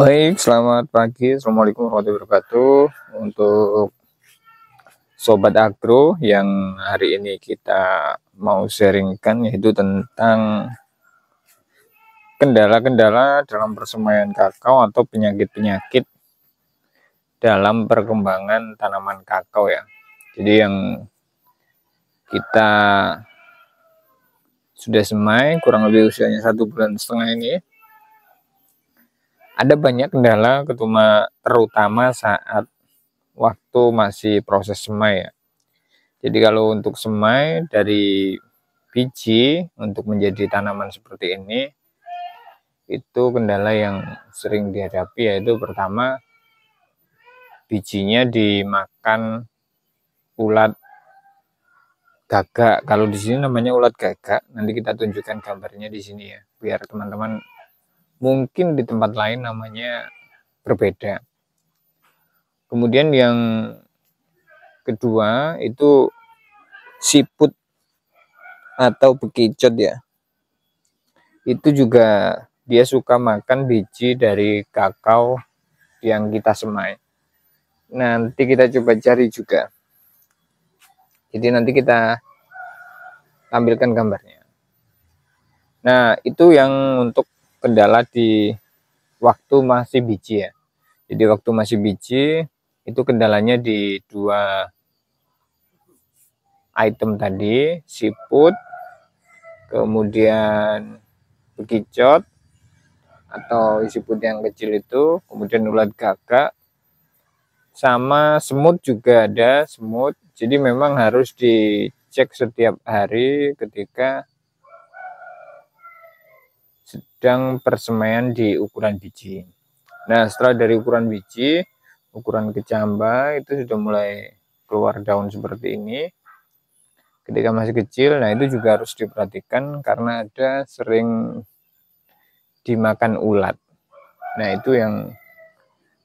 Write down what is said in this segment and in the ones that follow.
Baik, selamat pagi. Assalamualaikum warahmatullahi wabarakatuh. Untuk Sobat Agro yang hari ini kita mau sharingkan yaitu tentang kendala-kendala dalam persemaian kakao atau penyakit-penyakit dalam perkembangan tanaman kakao ya. Jadi yang kita sudah semai kurang lebih usianya 1,5 bulan ini, ada banyak kendala terutama saat waktu masih proses semai ya. Jadi kalau untuk semai dari biji untuk menjadi tanaman seperti ini, itu kendala yang sering dihadapi yaitu pertama, bijinya dimakan ulat gagak. Kalau di sini namanya ulat gagak, nanti kita tunjukkan gambarnya di sini ya, biar teman-teman mungkin di tempat lain namanya berbeda. Kemudian yang kedua itu siput atau bekicot ya. Itu juga dia suka makan biji dari kakao yang kita semai. Nanti kita coba cari juga. Jadi nanti kita tampilkan gambarnya. Nah, itu yang untuk kendala di waktu masih biji ya. Jadi waktu masih biji itu kendalanya di dua item tadi, siput, kemudian bekicot atau siput yang kecil itu, kemudian ulat gagak, sama semut juga ada semut. Jadi memang harus dicek setiap hari ketika sedang persemaian di ukuran biji. Nah, setelah dari ukuran biji, ukuran kecambah itu sudah mulai keluar daun seperti ini. Ketika masih kecil, nah itu juga harus diperhatikan karena ada sering dimakan ulat. Nah, itu yang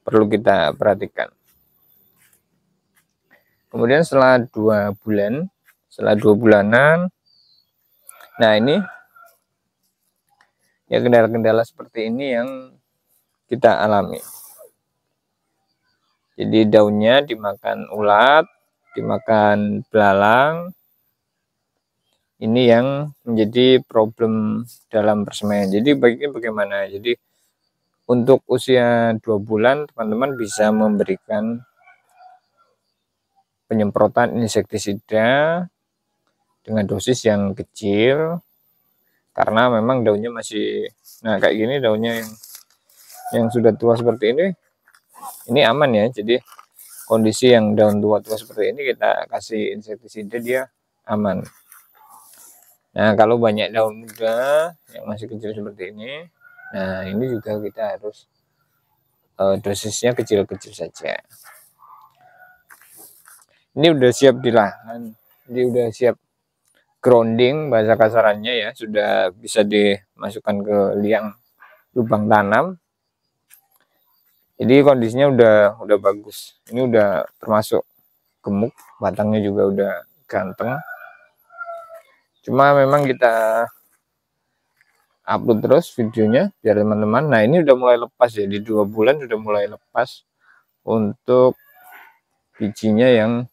perlu kita perhatikan. Kemudian setelah 2 bulan, setelah 2 bulanan, nah ini ya kendala-kendala seperti ini yang kita alami. Jadi daunnya dimakan ulat, dimakan belalang. Ini yang menjadi problem dalam persemaian. Jadi bagaimana? Jadi untuk usia 2 bulan teman-teman bisa memberikan penyemprotan insektisida dengan dosis yang kecil, karena memang daunnya masih, nah kayak gini daunnya yang sudah tua seperti ini aman ya. Jadi kondisi yang daun tua-tua seperti ini kita kasih insektisida dia aman. Nah, kalau banyak daun muda yang masih kecil seperti ini, nah ini juga kita harus dosisnya kecil-kecil saja. Ini udah siap di lahan, ini udah siap grounding bahasa kasarannya ya, sudah bisa dimasukkan ke liang lubang tanam. Jadi kondisinya udah bagus. Ini udah termasuk gemuk, batangnya juga udah ganteng. Cuma memang kita upload terus videonya biar teman-teman. Nah, ini udah mulai lepas ya, di 2 bulan sudah mulai lepas untuk bijinya yang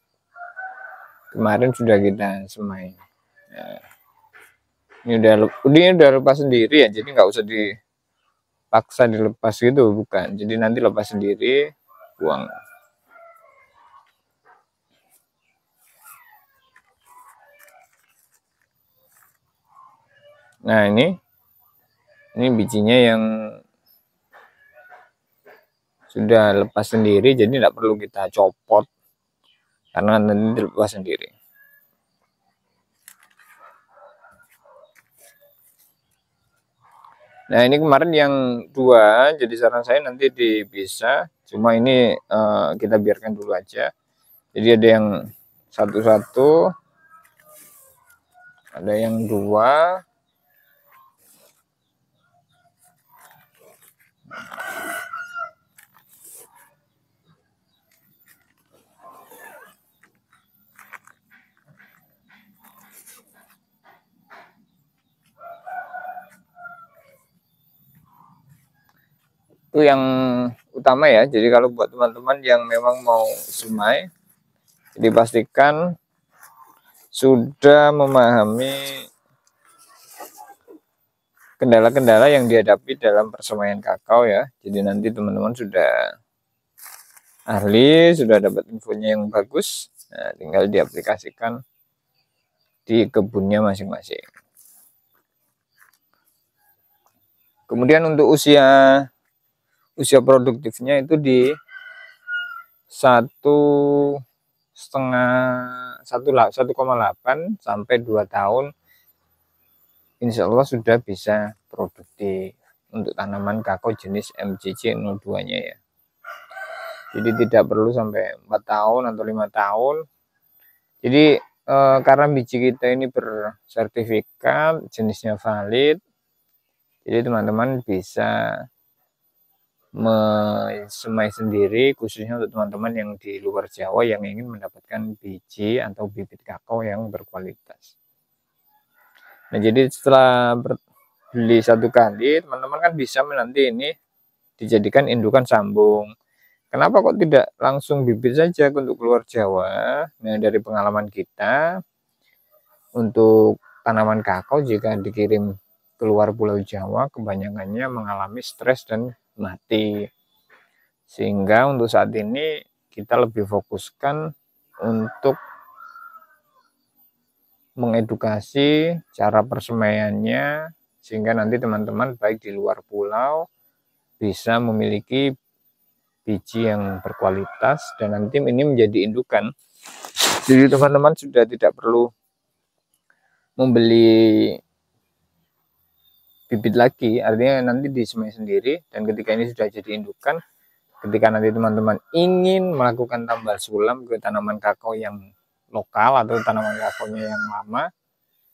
kemarin sudah kita semai. Nah, ini udah lepas sendiri ya, jadi nggak usah dipaksa dilepas gitu, bukan. Jadi nanti lepas sendiri, buang. Nah, ini bijinya yang sudah lepas sendiri, jadi tidak perlu kita copot karena nanti lepas sendiri. Nah, ini kemarin yang 2, jadi saran saya nanti dipisah, cuma ini kita biarkan dulu aja. Jadi ada yang satu-satu, ada yang 2. Itu yang utama ya. Jadi kalau buat teman-teman yang memang mau semai, jadi pastikan sudah memahami kendala-kendala yang dihadapi dalam persemaian kakao ya. Jadi nanti teman-teman sudah ahli, sudah dapat infonya yang bagus, nah, tinggal diaplikasikan di kebunnya masing-masing. Kemudian untuk usia produktifnya itu di 1,8 sampai 2 tahun, insya Allah sudah bisa produktif untuk tanaman kakao jenis MCC 02-nya ya. Jadi tidak perlu sampai 4 tahun atau 5 tahun. Jadi karena biji kita ini bersertifikat, jenisnya valid, jadi teman-teman bisa semai sendiri, khususnya untuk teman-teman yang di luar Jawa yang ingin mendapatkan biji atau bibit kakao yang berkualitas. Nah, jadi setelah beli 1 kali, teman-teman kan bisa nanti ini dijadikan indukan sambung. Kenapa kok tidak langsung bibit saja untuk keluar Jawa? Nah, dari pengalaman kita, untuk tanaman kakao jika dikirim keluar Pulau Jawa, kebanyakannya mengalami stres dan mati. Sehingga untuk saat ini kita lebih fokuskan untuk mengedukasi cara persemaiannya, sehingga nanti teman-teman baik di luar pulau bisa memiliki biji yang berkualitas dan nanti ini menjadi indukan. Jadi teman-teman sudah tidak perlu membeli bibit lagi, artinya nanti disemai sendiri, dan ketika ini sudah jadi indukan, ketika nanti teman-teman ingin melakukan tambal sulam ke tanaman kakao yang lokal atau tanaman kakaonya yang lama,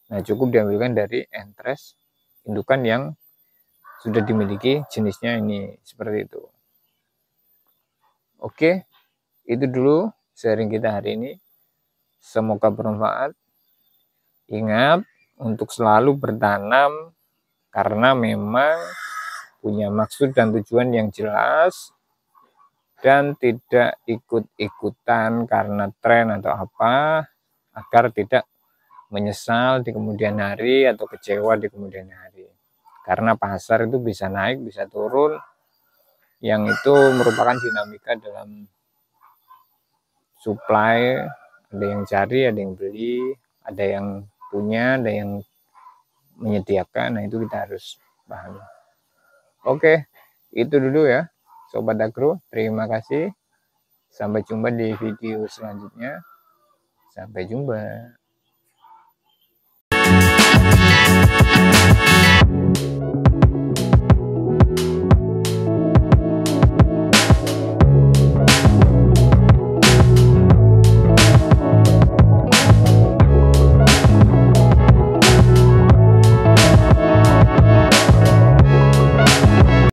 nah cukup diambilkan dari entres indukan yang sudah dimiliki jenisnya ini, seperti itu. Oke, itu dulu sharing kita hari ini, semoga bermanfaat. Ingat untuk selalu bertanam karena memang punya maksud dan tujuan yang jelas, dan tidak ikut-ikutan karena tren atau apa, agar tidak menyesal di kemudian hari atau kecewa di kemudian hari. Karena pasar itu bisa naik, bisa turun, yang itu merupakan dinamika dalam supply, ada yang cari, ada yang beli, ada yang punya, ada yang menyediakan. Nah, itu kita harus pahami. Oke, itu dulu ya Sobat Agro, terima kasih. Sampai jumpa di video selanjutnya. Sampai jumpa.